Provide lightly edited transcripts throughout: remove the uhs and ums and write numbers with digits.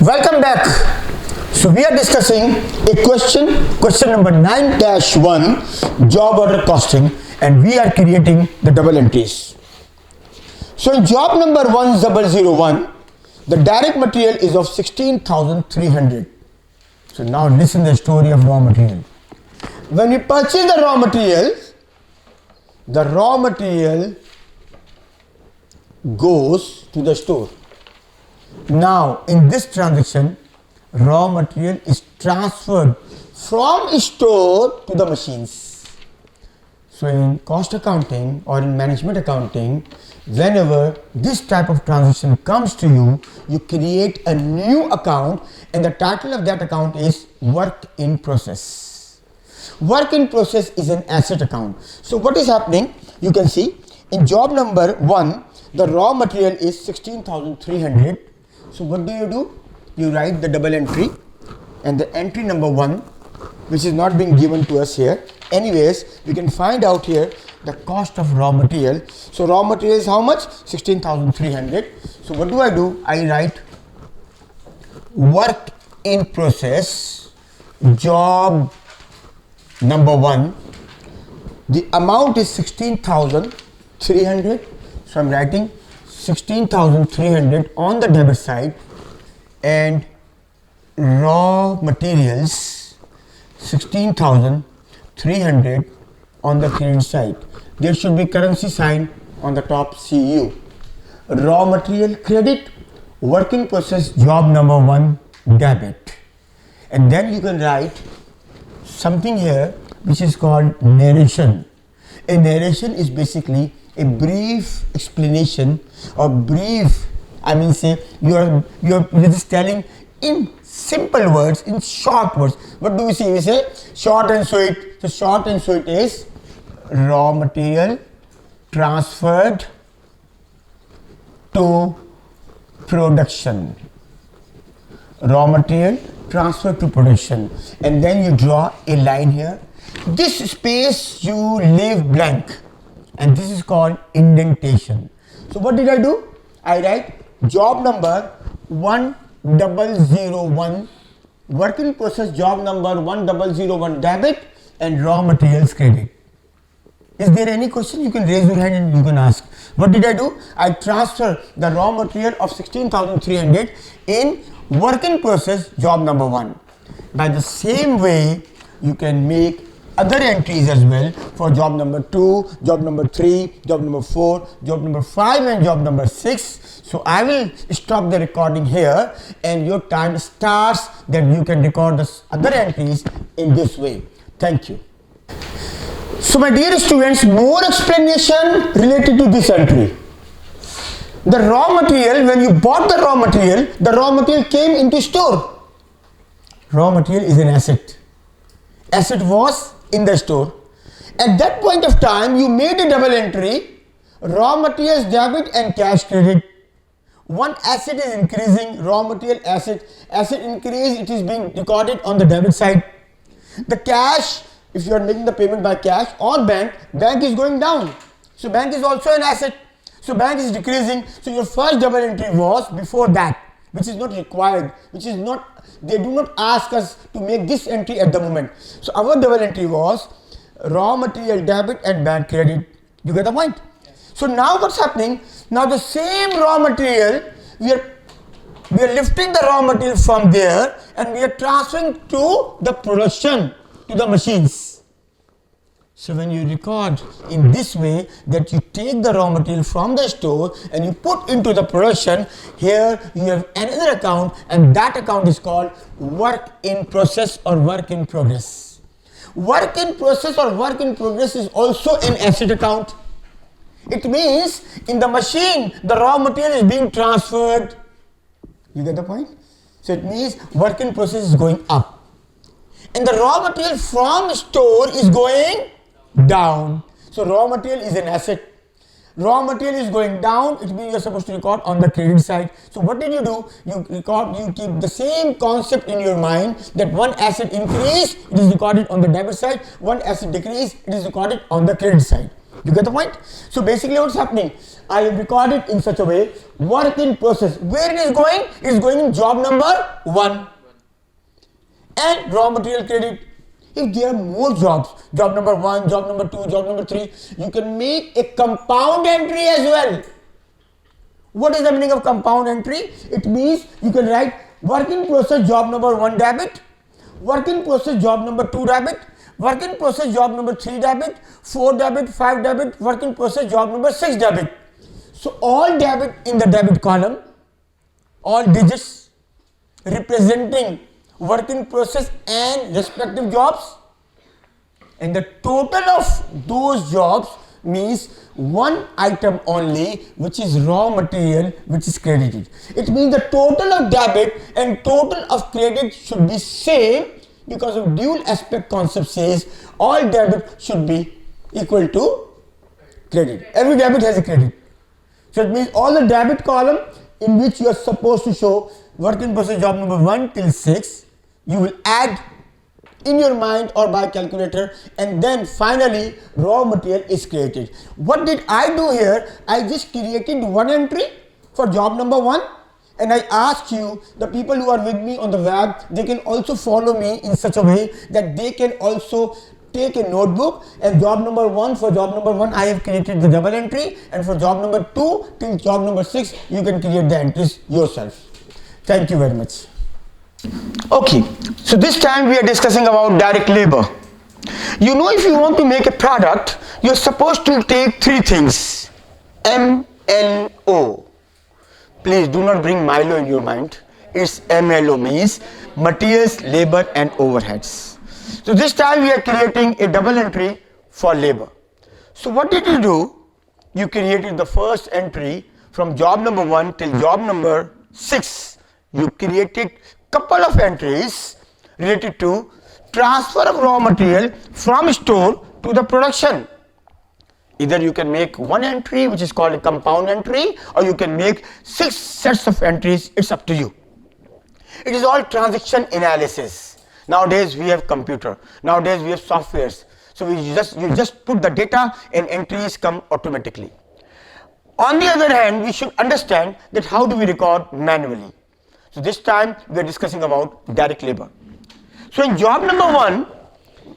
Welcome back. So we are discussing a question number 9-1, job order costing, and we are creating the double entries. So in job number 1001, the direct material is of 16,300. So now listen the story of raw material. When we purchase the raw material goes to the store. Now in this transaction, raw material is transferred from store to the machines. So in cost accounting or in management accounting, whenever this type of transaction comes to you, you create a new account and the title of that account is work in process. Work in process is an asset account. So what is happening? You can see in job number 1, the raw material is 16,300. So what do? You write the double entry and the entry number 1, which is not being given to us here. Anyways, we can find out here the cost of raw material. So raw material is how much? 16,300. So what do? I write work in process, job number 1. The amount is 16,300. So I'm writing 16,300 on the debit side and raw materials 16,300 on the credit side. There should be currency sign on the top CU. Raw material credit, work in process, job number 1 debit. And then you can write something here which is called narration. A narration is basically a brief explanation or brief, you're just telling in simple words, in short words. What do we say? We say short and sweet. So short and sweet is raw material transferred to production. Raw material transferred to production. And then you draw a line here. This space you leave blank. And this is called indentation. So what did I do? I write job number 1001, work in process job number 1001 debit and raw materials credit. Is there any question? You can raise your hand and you can ask. What did I do? I transfer the raw material of 16,300 in work in process job number 1. By the same way, you can make other entries as well for job number 2, job number 3, job number 4, job number 5 and job number 6. So I will stop the recording here and your time starts that you can record the other entries in this way. Thank you. So my dear students, more explanation related to this entry. The raw material, when you bought the raw material came into store. Raw material is an asset. Asset was in the store. At that point of time, you made a double entry, raw materials debit and cash credit. One asset is increasing, raw material asset increase, it is being recorded on the debit side. The cash, if you are making the payment by cash or bank is going down. So bank is also an asset. So bank is decreasing. So your first double entry was before that, which is not required, they do not ask us to make this entry at the moment. So our double entry was raw material debit and bank credit. You get the point? So now what's happening? Now the same raw material, we are lifting the raw material from there and we are transferring to the production, to the machines. So when you record in this way that you take the raw material from the store and you put into the production, here you have another account and that account is called work in process or work in progress. Work in process or work in progress is also an asset account. It means in the machine the raw material is being transferred. You get the point? So it means work in process is going up. And the raw material from store is going down. So raw material is an asset. Raw material is going down, it means you are supposed to record on the credit side. So what did you do? You keep the same concept in your mind that one asset increase, it is recorded on the debit side, one asset decrease, it is recorded on the credit side. You get the point? So basically what's happening? I have recorded in such a way, work in process. Where it is going? It is going in job number 1. And raw material credit. If there are more jobs, job number 1, job number 2, job number 3, you can make a compound entry as well. What is the meaning of compound entry? It means you can write work in process job number 1 debit, work in process job number 2 debit, work in process job number 3 debit, 4 debit, 5 debit, work in process job number 6 debit. So all debit in the debit column, all digits representing work in process and respective jobs, and the total of those jobs means one item only, which is raw material, which is credited. It means the total of debit and total of credit should be same, because of dual aspect concept says all debit should be equal to credit. Every debit has a credit. So it means all the debit column in which you are supposed to show work in process job number 1 till 6, you will add in your mind or by calculator, and then finally raw material is created. What did I do here? I just created one entry for job number 1, and I asked you, the people who are with me on the web, they can also follow me in such a way that they can also take a notebook, and job number 1, for job number 1 I have created the double entry, and for job number 2 till job number 6 you can create the entries yourself. Thank you very much. Okay, so this time we are discussing about direct labor. You know, if you want to make a product, you are supposed to take 3 things. MLO. Please do not bring Milo in your mind. It's MLO, means materials, labor and overheads. So this time we are creating a double entry for labor. So what did you do? You created the first entry from job number 1 till job number 6. You created couple of entries related to transfer of raw material from store to the production. Either you can make one entry, which is called a compound entry, or you can make 6 sets of entries. It's up to you. It is all transaction analysis. Nowadays we have computer. Nowadays we have softwares. So you just put the data and entries come automatically. On the other hand, we should understand that how do we record manually. So this time we are discussing about direct labor. So in job number 1,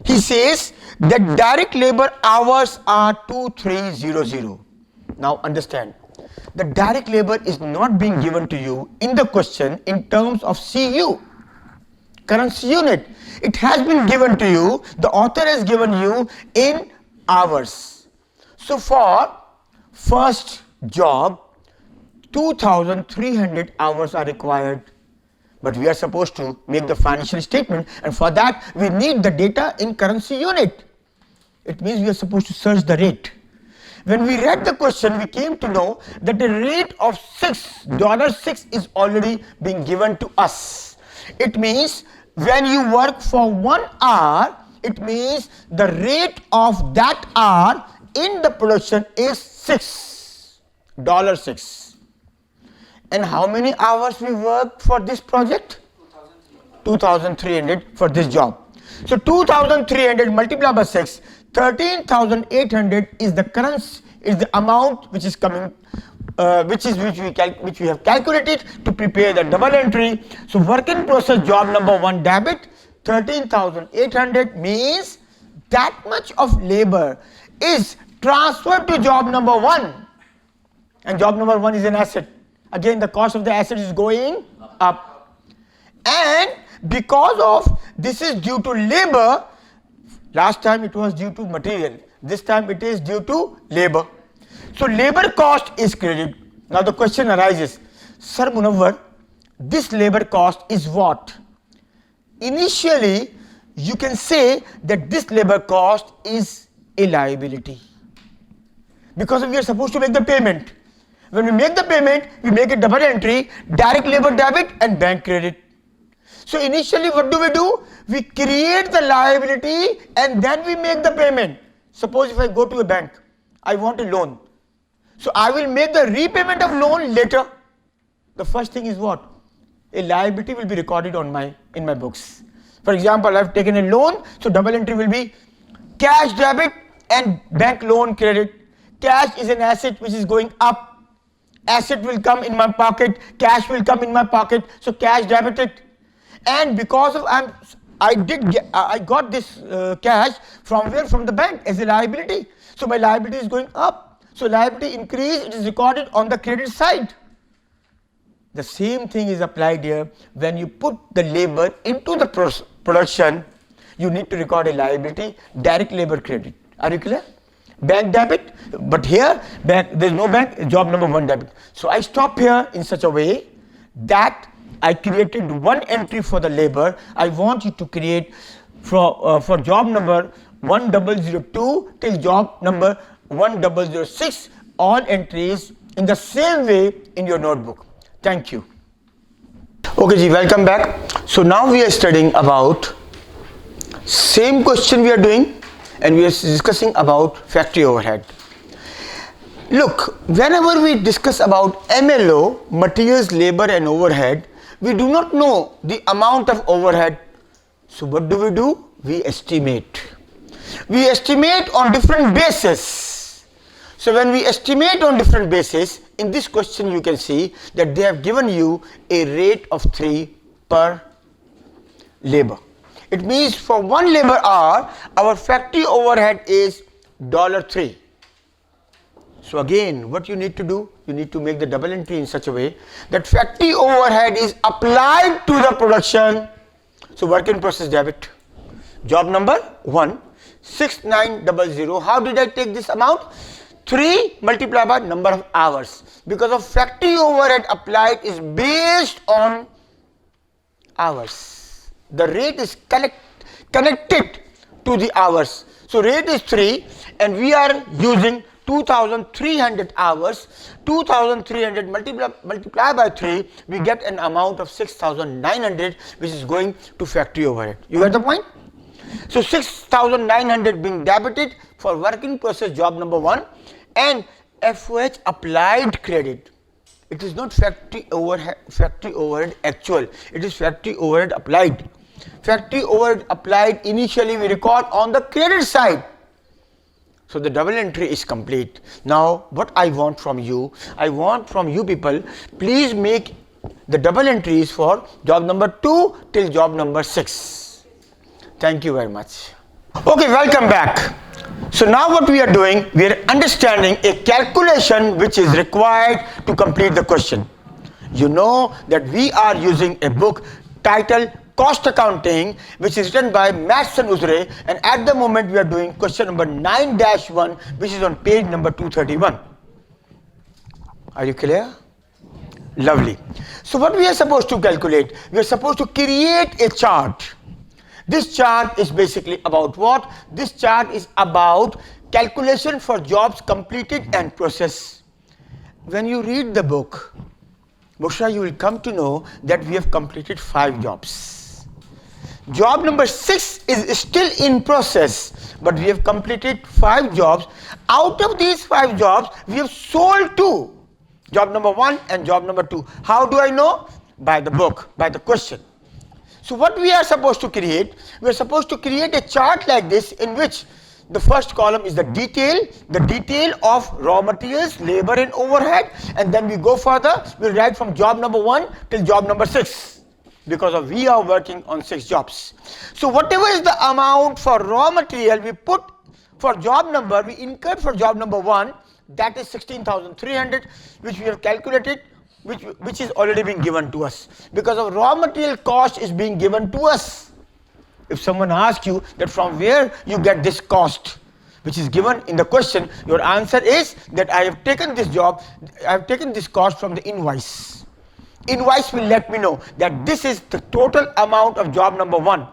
he says that direct labor hours are 2300. Now understand, the direct labor is not being given to you in the question in terms of CU, currency unit. It has been given to you, the author has given you in hours. So for first job, 2300 hours are required, but we are supposed to make the financial statement, and for that we need the data in currency unit. It means we are supposed to search the rate. When we read the question, we came to know that the rate of $6 is already being given to us. It means when you work for 1 hour, it means the rate of that hour in the production is $6. And how many hours we worked for this project? 2300 for this job. So 2300 multiplied by 6, 13,800 is the currency, is the amount which is coming, which we have calculated to prepare the double entry. So work in process job number 1 debit 13,800 means that much of labor is transferred to job number 1, and job number 1 is an asset. Again, the cost of the asset is going up, and because of this is due to labor. Last time it was due to material, this time it is due to labor. So labor cost is credited. Now the question arises, Sir Munawwar, this labor cost is what? Initially you can say that this labor cost is a liability, because we are supposed to make the payment. When we make the payment, we make a double entry, direct labor debit and bank credit. So initially what do? We create the liability and then we make the payment. Suppose if I go to a bank, I want a loan. So I will make the repayment of loan later. The first thing is what? A liability will be recorded on in my books. For example, I have taken a loan, so double entry will be cash debit and bank loan credit. Cash is an asset which is going up. Asset will come in my pocket, cash will come in my pocket, so cash debited. And because of I got this cash from where? From the bank as a liability. So my liability is going up. So liability increase, it is recorded on the credit side. The same thing is applied here. When you put the labor into the production, you need to record a liability, direct labor credit. Are you clear? Bank debit, but here there is no bank, job number 1 debit. So I stop here in such a way that I created one entry for the labor. I want you to create for job number 1002 till job number 1006 all entries in the same way in your notebook. Thank you. Okay ji, welcome back. So now we are studying about same question we are doing, and we are discussing about factory overhead. Look, whenever we discuss about MLO, materials, labor and overhead, we do not know the amount of overhead. So what do? We estimate. We estimate on different bases. So when we estimate on different bases, in this question you can see that they have given you a rate of 3 per labor. It means for 1 labor hour, our factory overhead is $3. So again, what you need to do? You need to make the double entry in such a way that factory overhead is applied to the production. So work in process debit. Job number 1, 6900. How did I take this amount? 3 multiplied by number of hours. Because of factory overhead applied is based on hours. The rate is connected to the hours. So rate is 3 and we are using 2300 hours. 2300 multiplied by 3, we get an amount of 6900, which is going to factory overhead. You get the point? So 6900 being debited for working process job number 1 and FOH applied credit. It is not factory overhead actual, it is factory overhead applied. Factory overhead applied initially we record on the credit side. So the double entry is complete. Now what I want from you, people, please make the double entries for job number 2 till job number 6. Thank you very much. Okay, welcome back. So now what we are doing, we are understanding a calculation which is required to complete the question. You know that we are using a book titled Cost Accounting, which is written by Maths and Uzre, and at the moment we are doing question number 9-1, which is on page number 231. Are you clear? Lovely. So what we are supposed to calculate? We are supposed to create a chart. This chart is basically about what? This chart is about calculation for jobs completed and processed. When you read the book, Bushra, you will come to know that we have completed 5 jobs. Job number 6 is still in process, but we have completed 5 jobs. Out of these 5 jobs, we have sold 2. Job number 1 and job number 2. How do I know? By the book, by the question. So what we are supposed to create? We are supposed to create a chart like this in which the first column is the detail of raw materials, labor and overhead, and then we go further, we'll write from job number 1 till job number 6. Because of we are working on 6 jobs. So whatever is the amount for raw material we put for job number, we incurred for job number 1, that is 16,300, which we have calculated, which is already being given to us. Because of raw material cost is being given to us. If someone asks you that from where you get this cost, which is given in the question, your answer is that I have taken this job, I have taken this cost from the invoice. Invoice will let me know that this is the total amount of job number 1.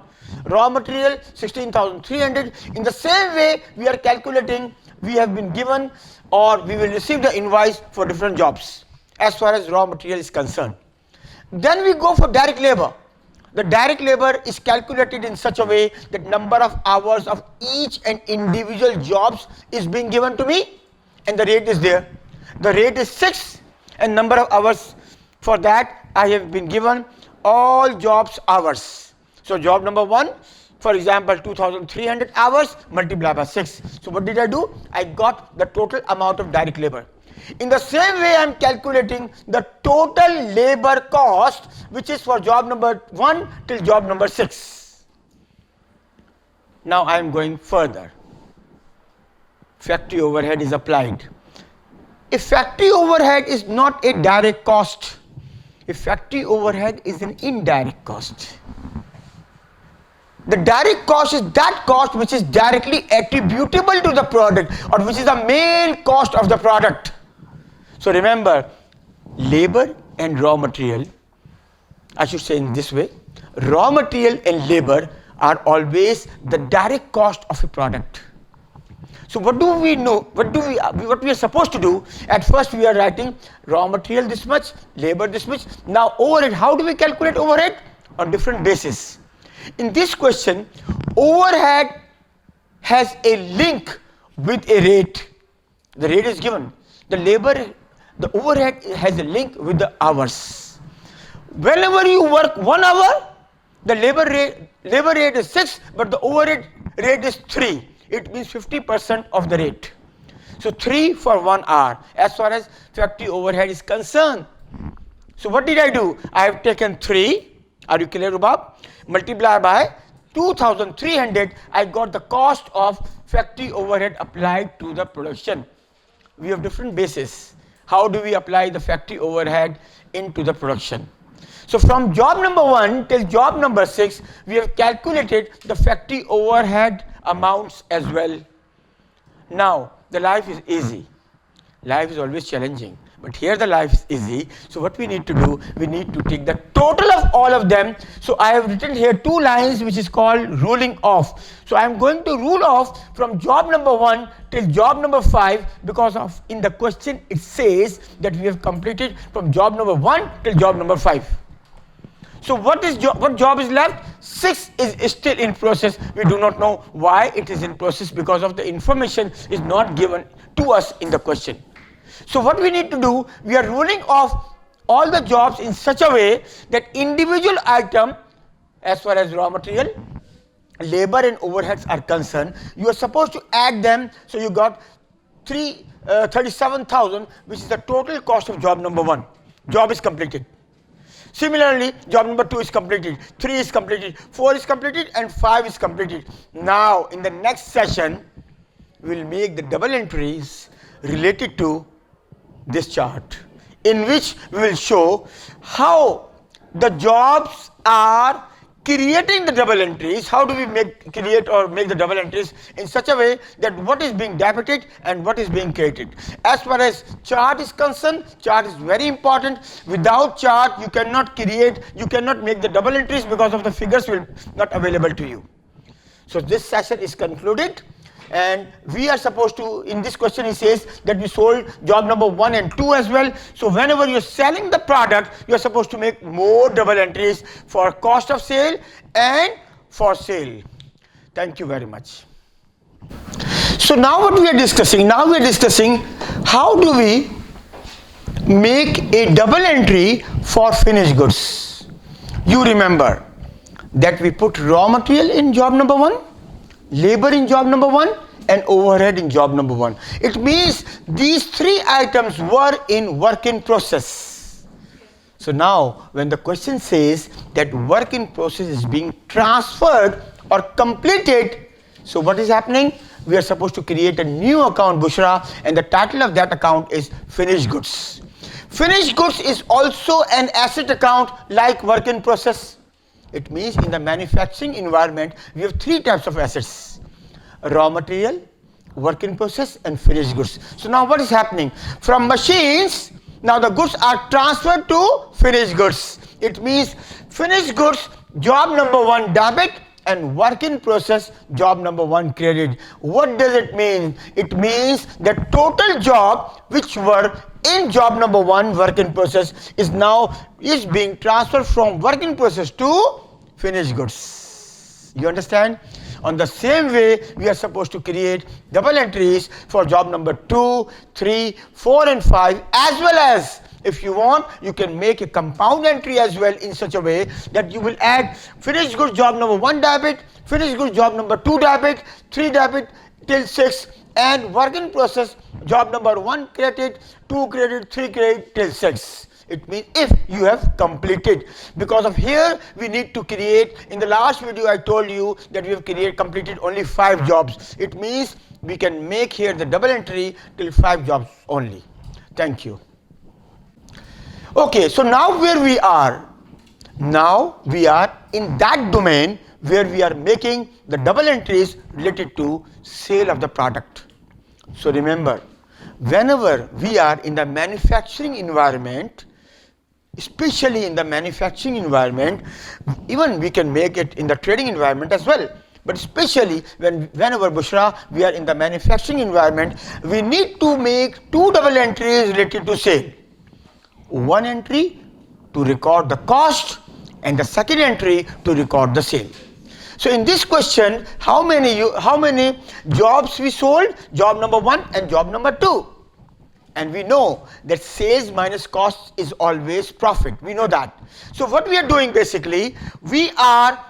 Raw material 16,300. In the same way we are calculating, we have been given or we will receive the invoice for different jobs as far as raw material is concerned. Then we go for direct labor. The direct labor is calculated in such a way that number of hours of each and individual jobs is being given to me and the rate is there. The rate is 6 and number of hours. For that I have been given all jobs hours. So job number 1, For example, 2300 hours multiplied by 6. So what did I do? I got the total amount of direct labor. In the same way, I am calculating the total labor cost, which is for job number 1 till job number 6. Now I am going further. Factory overhead is applied. If factory overhead is not a direct cost, if factory overhead is an indirect cost. The direct cost is that cost which is directly attributable to the product, or which is the main cost of the product. So remember, labor and raw material, I should say in this way, raw material and labor are always the direct cost of a product. So what do we know? What we are supposed to do? At first we are writing raw material this much, labor this much. Now overhead, how do we calculate overhead? On different basis. In this question, overhead has a link with a rate. The rate is given. The overhead has a link with the hours. Whenever you work 1 hour, the labor rate is 6, but the overhead rate is 3. It means 50% of the rate. So 3 for 1 hour as far as factory overhead is concerned. So what did I do? I have taken 3, are you clear, Rubab? Multiply by 2300, I got the cost of factory overhead applied to the production. We have different bases. How do we apply the factory overhead into the production? So from job number 1 till job number 6, we have calculated the factory overhead amounts as well. Now the life is easy. Life is always challenging, but here the life is easy. So what we need to do, we need to take the total of all of them. So I have written here 2 lines which is called ruling off. So I am going to rule off from job number 1 till job number 5, because of in the question it says that we have completed from job number 1 till job number 5. So what job is left? 6 is still in process. We do not know why it is in process, because of the information is not given to us in the question. So what we need to do, we are ruling off all the jobs in such a way that individual item, as far as raw material, labor and overheads are concerned, you are supposed to add them. So you got 37,000, which is the total cost of job number 1. Job is completed. Similarly, job number 2 is completed, 3 is completed, 4 is completed, and 5 is completed. Now in the next session, we will make the double entries related to this chart, in which we will show how the jobs are creating the double entries. How do we create the double entries in such a way that what is being debited and what is being credited. As far as chart is concerned, chart is very important. Without chart, you cannot make the double entries, because of the figures will not available to you. So this session is concluded, and we are supposed to, in this question it says that we sold job number 1 and 2 as well. So whenever you are selling the product, you are supposed to make more double entries for cost of sale and for sale. Thank you very much. So now what we are discussing? Now we are discussing how do we make a double entry for finished goods. You remember that we put raw material in job number 1, labor in job number 1, and overhead in job number 1. It means these 3 items were in work in process. So now when the question says that work in process is being transferred or completed, so what is happening? We are supposed to create a new account, Bushra, and the title of that account is finished goods. Finished goods is also an asset account like work in process. It means in the manufacturing environment, we have 3 types of assets: raw material, work in process, and finished goods. So now what is happening? From machines, now the goods are transferred to finished goods. It means finished goods, job number 1 debit, and work in process, job number 1 credit. What does it mean? It means that total job which were in job number 1, work in process, is being transferred from work in process to finished goods. You understand? On the same way, we are supposed to create double entries for job number 2, 3, 4 and 5, as well as If you want, you can make a compound entry as well in such a way that you will add finished goods job number 1 debit, finished goods job number 2 debit, 3 debit till 6, and work in process job number 1 credit, 2 credit, 3 credit till 6. It means if you have completed. Because of here we need to create, in the last video I told you that we have completed only 5 jobs. It means we can make here the double entry till 5 jobs only. Thank you. Okay, so now where we are? Now we are in that domain where we are making the double entries related to sale of the product. So remember, whenever we are in the manufacturing environment, especially in the manufacturing environment, even we can make it in the trading environment as well. But especially whenever, Bushra, we are in the manufacturing environment, we need to make 2 double entries related to sale. One entry to record the cost and the second entry to record the sale. So in this question, how many jobs we sold? Job number 1 and job number 2. And we know that sales minus cost is always profit. We know that. So what we are doing basically, we are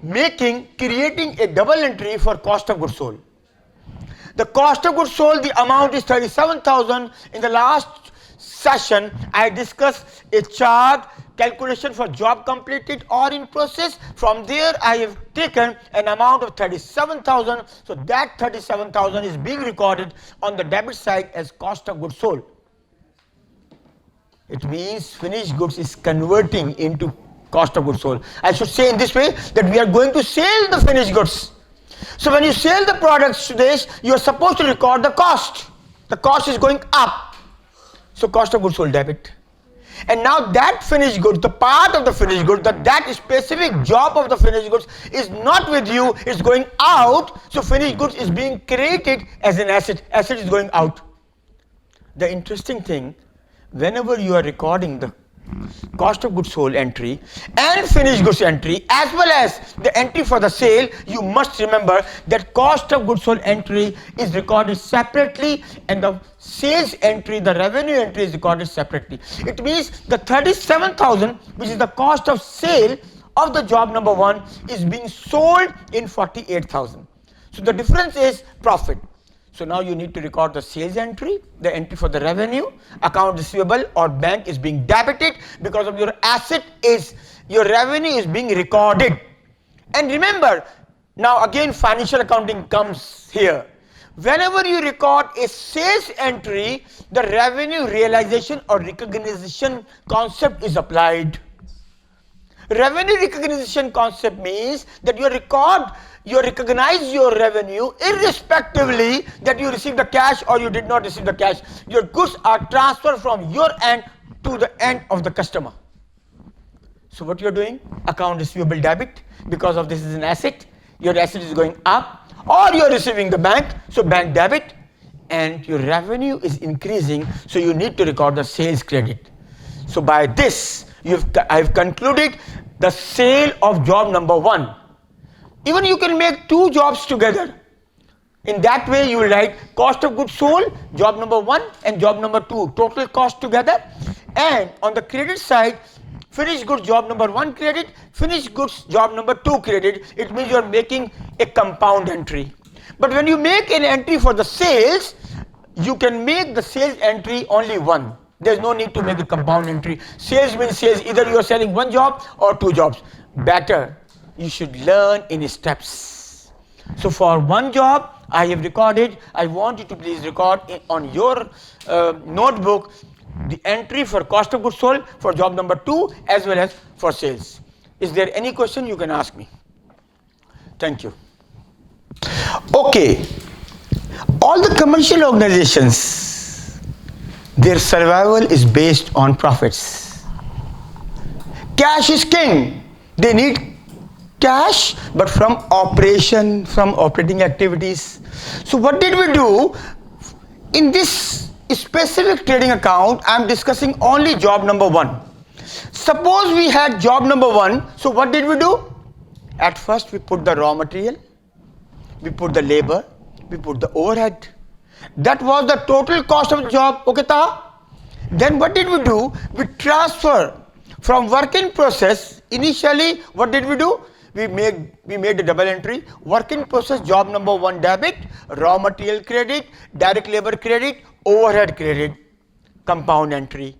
creating a double entry for cost of goods sold. The cost of goods sold, the amount is 37,000. In the last session, I discussed a chart calculation for job completed or in process. From there, I have taken an amount of 37,000. So that 37,000 is being recorded on the debit side as cost of goods sold. It means finished goods is converting into cost of goods sold. I should say in this way that we are going to sell the finished goods. So when you sell the products today, you are supposed to record the cost. The cost is going up. So cost of goods sold debit. And now that finished goods, the part of the finished goods, that specific job of the finished goods is not with you, it's going out. So finished goods is being created as an asset. Asset is going out. The interesting thing, whenever you are recording the cost of goods sold entry and finished goods entry as well as the entry for the sale, you must remember that cost of goods sold entry is recorded separately and the sales entry, the revenue entry is recorded separately. It means the 37,000, which is the cost of sale of the job number 1, is being sold in 48,000. So the difference is profit. So now you need to record the sales entry, the entry for the revenue, account receivable or bank is being debited because of your asset is, your revenue is being recorded. And remember, now again financial accounting comes here. Whenever you record a sales entry, the revenue realization or recognition concept is applied. Revenue recognition concept means that you recognize your revenue irrespectively that you receive the cash or you did not receive the cash. Your goods are transferred from your end to the end of the customer. So what you're doing? Account receivable debit, because of this is an asset, your asset is going up, or you're receiving the bank, so bank debit, and your revenue is increasing, so you need to record the sales credit. So by this, I've concluded the sale of job number 1. Even you can make 2 jobs together. In that way, you will write cost of goods sold, job number 1 and job number 2, total cost together. And on the credit side, finished goods job number 1 credit, finished goods job number 2 credit. It means you are making a compound entry. But when you make an entry for the sales, you can make the sales entry only 1. There's no need to make a compound entry. Sales means sales, either you are selling 1 job or 2 jobs. Better, you should learn in steps. So for 1 job, I have recorded, I want you to please record on your notebook the entry for cost of goods sold for job number 2 as well as for sales. Is there any question you can ask me? Thank you. Okay, all the commercial organizations, their survival is based on profits. Cash is king. They need cash, but from operating activities. So what did we do? In this specific trading account, I am discussing only job number 1. Suppose we had job number 1, so what did we do? At first we put the raw material, we put the labor, we put the overhead. That was the total cost of the job, okay ta? Then what did we do? We transfer from work in process. Initially, what did we do? We made a double entry. Work in process job number 1 debit, raw material credit, direct labor credit, overhead credit, compound entry.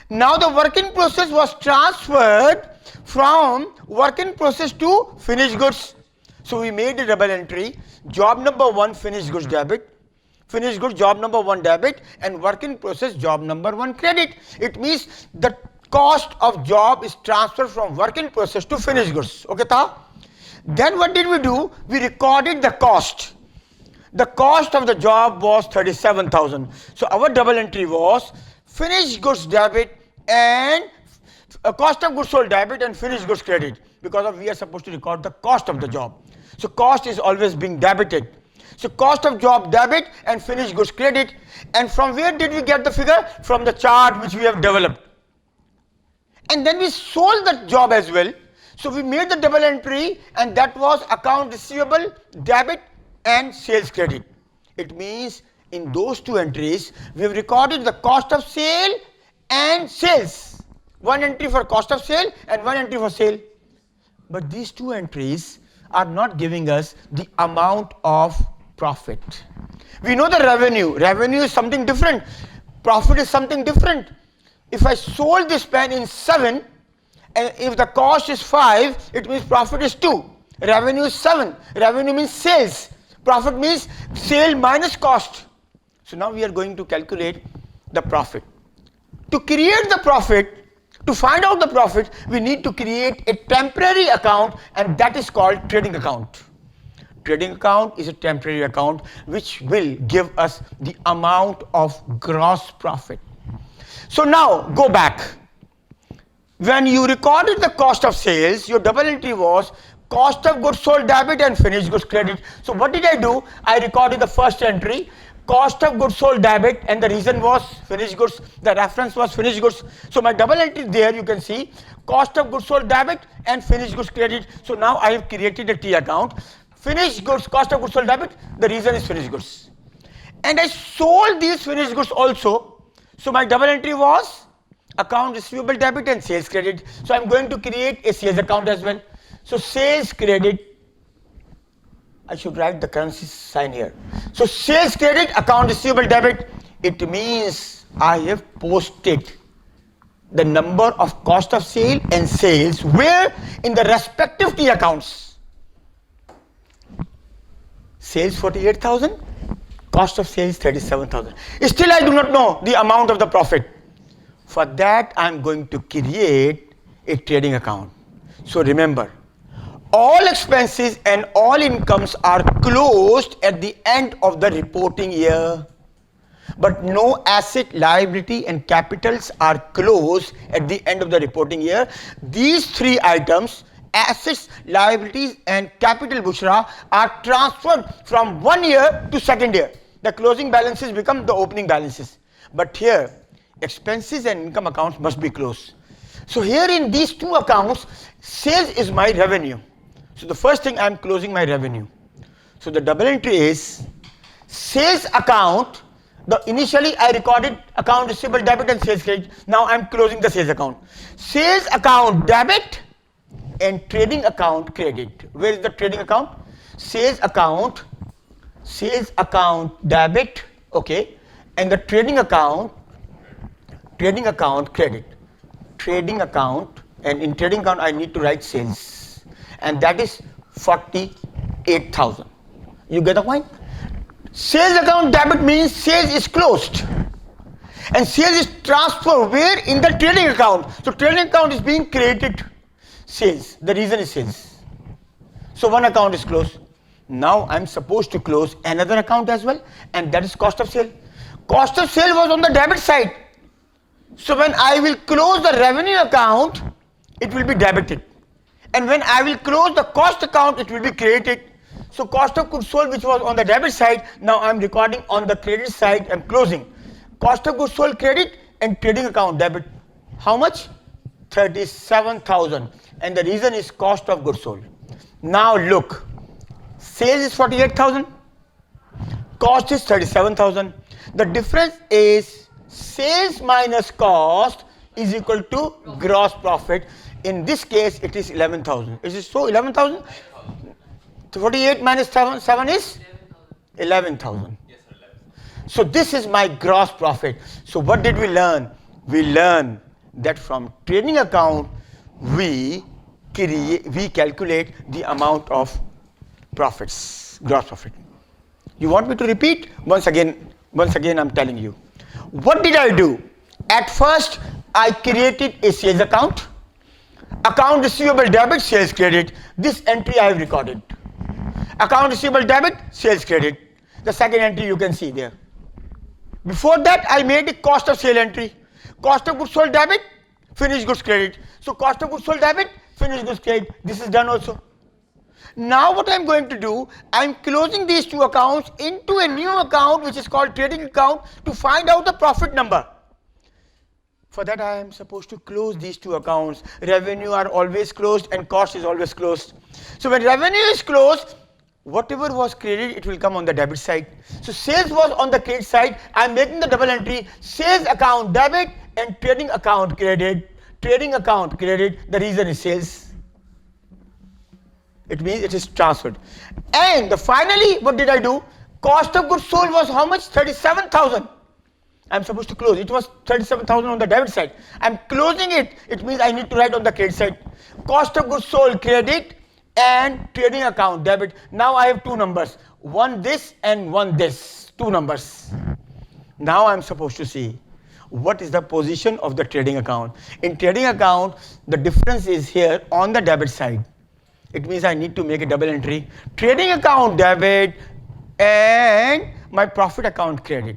Now the work in process was transferred from work in process to finished goods. So we made a double entry. Job number 1 finished goods debit, finished goods job number 1 debit, and work in process job number 1 credit. It means the cost of job is transferred from work in process to finished goods. Okay, ta? Then what did we do? We recorded the cost. The cost of the job was 37,000. So our double entry was finished goods debit and cost of goods sold debit and finished goods credit, because we are supposed to record the cost of the job. So cost is always being debited. So cost of job debit and finished goods credit. And from where did we get the figure? From the chart which we have developed. And then we sold the job as well. So we made the double entry, and that was account receivable debit and sales credit. It means in those two entries we have recorded the cost of sale and sales. One entry for cost of sale and one entry for sale. But these two entries are not giving us the amount of profit. We know the revenue. Revenue is something different. Profit is something different. If I sold this pen in 7, and if the cost is 5, it means profit is 2. Revenue is 7. Revenue means sales. Profit means sale minus cost. So now we are going to calculate the profit. To create the profit, to find out the profit, we need to create a temporary account, and that is called trading account. Trading account is a temporary account which will give us the amount of gross profit. So now go back. When you recorded the cost of sales, your double entry was cost of goods sold debit and finished goods credit. So what did I do? I recorded the first entry, cost of goods sold debit, and the reason was finished goods. The reference was finished goods. So my double entry there, you can see cost of goods sold debit and finished goods credit. So now I have created a T account. Finished goods, cost of goods sold debit, the reason is finished goods. And I sold these finished goods also. So my double entry was account receivable debit and sales credit. So I am going to create a sales account as well. So sales credit, I should write the currency sign here. So sales credit, account receivable debit, it means I have posted the number of cost of sale and sales where in the respective T accounts. Sales 48,000, cost of sales 37,000. Still I do not know the amount of the profit. For that I am going to create a trading account. So remember, all expenses and all incomes are closed at the end of the reporting year, but no asset, liability and capitals are closed at the end of the reporting year. These three items, assets, liabilities and capital Bushra, are transferred from 1 year to second year. The closing balances become the opening balances. But here, expenses and income accounts must be closed. So here in these two accounts, sales is my revenue. So the first thing I am closing my revenue. So the double entry is sales account. Initially I recorded account receivable debit and sales credit. Now I am closing the sales account. Sales account debit and trading account credit. Where is the trading account? Sales account debit, okay, and the trading account credit. Trading account, and in trading account I need to write sales, and that is 48,000. You get the point? Sales account debit means sales is closed and sales is transferred where? In the trading account. So trading account is being created. Sales, the reason is sales. So one account is closed. Now I am supposed to close another account as well, and that is cost of sale. Cost of sale was on the debit side. So when I will close the revenue account, it will be debited. And when I will close the cost account, it will be credited. So cost of goods sold, which was on the debit side, now I am recording on the credit side. I am closing. Cost of goods sold credit and trading account debit. How much? 37,000. And the reason is cost of goods sold. Now look, sales is 48,000, cost is 37,000. The difference is sales minus cost is equal to gross profit. In this case, it is 11,000. Is it so? 11,000? 48 minus 7 is 11,000. So this is my gross profit. So what did we learn? We learned that from trading account, we calculate the amount of profits, gross profit. You want me to repeat? Once again I'm telling you. What did I do? At first, I created a sales account. Account receivable debit, sales credit. This entry I have recorded. Account receivable debit, sales credit. The second entry you can see there. Before that, I made a cost of sale entry. Cost of goods sold debit, finished goods credit. So cost of goods sold debit, finished goods credit. This is done also. Now what I am going to do, I am closing these two accounts into a new account which is called trading account to find out the profit number. For that I am supposed to close these two accounts. Revenue are always closed and cost is always closed. So when revenue is closed, whatever was credited, it will come on the debit side. So sales was on the credit side. I am making the double entry, sales account debit and trading account credit. Trading account credit, the reason is sales. It means it is transferred. And finally, what did I do? Cost of goods sold was how much? 37,000. I am supposed to close. It was 37,000 on the debit side. I am closing it. It means I need to write on the credit side. Cost of goods sold credit and trading account debit. Now I have two numbers. One this and one this. Two numbers. Now I am supposed to see what is the position of the trading account. In trading account, the difference is here on the debit side. It means I need to make a double entry. Trading account debit and my profit account credit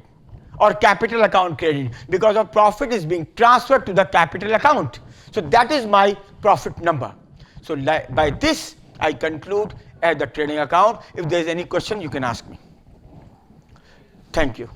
or capital account credit, because of profit is being transferred to the capital account. So that is my profit number. So by this I conclude at the trading account. If there is any question, you can ask me. Thank you.